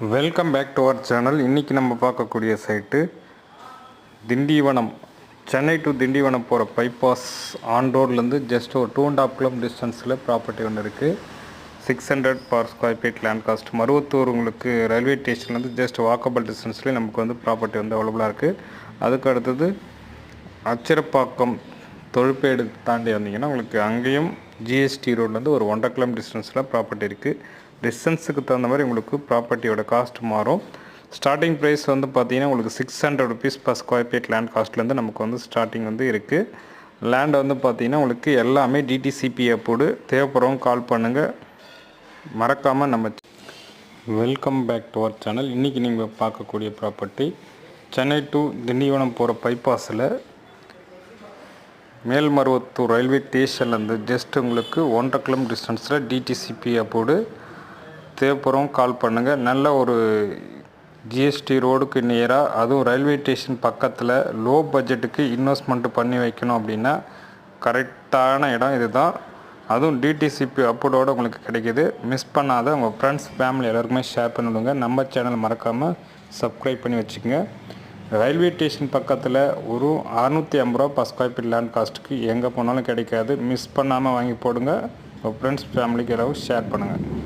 Welcome back to our channel. இன்றைக்கி நம்ம பார்க்கக்கூடிய சைட்டு திண்டிவனம், சென்னை டு திண்டிவனம் போகிற பைபாஸ் ஆன் ரோட்லேருந்து ஜஸ்ட் ஒரு 2.5 கிலோமீட்டர் டிஸ்டன்ஸில் ப்ராப்பர்ட்டி ஒன்று இருக்குது. 600 per square feet land cost. Maruvathur உங்களுக்கு ரயில்வே ஸ்டேஷன்லேருந்து ஜஸ்ட் வாக்கபிள் டிஸ்டன்ஸ்லேயே நமக்கு வந்து ப்ராப்பர்ட்டி வந்து அவைலபிளாக இருக்குது. அதுக்கு அடுத்தது அச்சிரப்பாக்கம் தொழுப்பேடு தாண்டி வந்தீங்கன்னா உங்களுக்கு அங்கேயும் ஜிஎஸ்டி ரோட்லேருந்து ஒரு 1.5 கிலோமீட்டர் டிஸ்டன்ஸில் ப்ராப்பர்ட்டி இருக்குது. டிஸ்டன்ஸுக்கு தகுந்த மாதிரி உங்களுக்கு ப்ராப்பர்ட்டியோட காஸ்ட் மாறும். ஸ்டார்டிங் ப்ரைஸ் வந்து பார்த்தீங்கன்னா உங்களுக்கு 600 rupees per square feet land காஸ்ட்லேருந்து நமக்கு வந்து ஸ்டார்டிங் வந்து இருக்குது. லேண்ட் வந்து பார்த்தீங்கன்னா உங்களுக்கு எல்லாமே டிடிசிபி அப்ரூவ்டு. தேவைப்படுறவங்க கால் பண்ணுங்கள். மறக்காமல் நம்ம welcome back to our channel. இன்றைக்கி நீங்கள் பார்க்கக்கூடிய ப்ராப்பர்ட்டி சென்னை டு திண்டிவனம் போகிற பைபாஸில் மேல்மருவத்தூர் ரயில்வே ஸ்டேஷன்லேருந்து ஜஸ்ட் உங்களுக்கு 1.5 கிலோமீட்டர் டிஸ்டன்ஸில் டிடிசிபி அப்ரூவ்டு. தேவைப்படுறவங்க கால் பண்ணுங்கள். நல்ல ஒரு ஜிஎஸ்டி ரோடுக்கு நியராக, அதுவும் ரயில்வே ஸ்டேஷன் பக்கத்தில் லோ பட்ஜெட்டுக்கு இன்வெஸ்ட்மெண்ட்டு பண்ணி வைக்கணும் அப்படின்னா கரெக்டான இடம் இது தான். அதுவும் டிடிசிபி அப்ரூவோடு உங்களுக்கு கிடைக்கிது. மிஸ் பண்ணாத உங்கள் ஃப்ரெண்ட்ஸ் ஃபேமிலி எல்லாருக்குமே ஷேர் பண்ணிவிடுங்க. நம்ம சேனல் மறக்காமல் சப்ஸ்கிரைப் பண்ணி வச்சுக்கோங்க. ரயில்வே ஸ்டேஷன் பக்கத்தில் ஒரு 650 ரூபா பர் ஸ்கொயர் ஃபீட் லேண்ட் காஸ்ட்டுக்கு எங்கே போனாலும் கிடைக்காது. மிஸ் பண்ணாமல் வாங்கி போடுங்க. உங்கள் ஃப்ரெண்ட்ஸ் ஃபேமிலிக்கு எல்லாரும் ஷேர் பண்ணுங்கள்.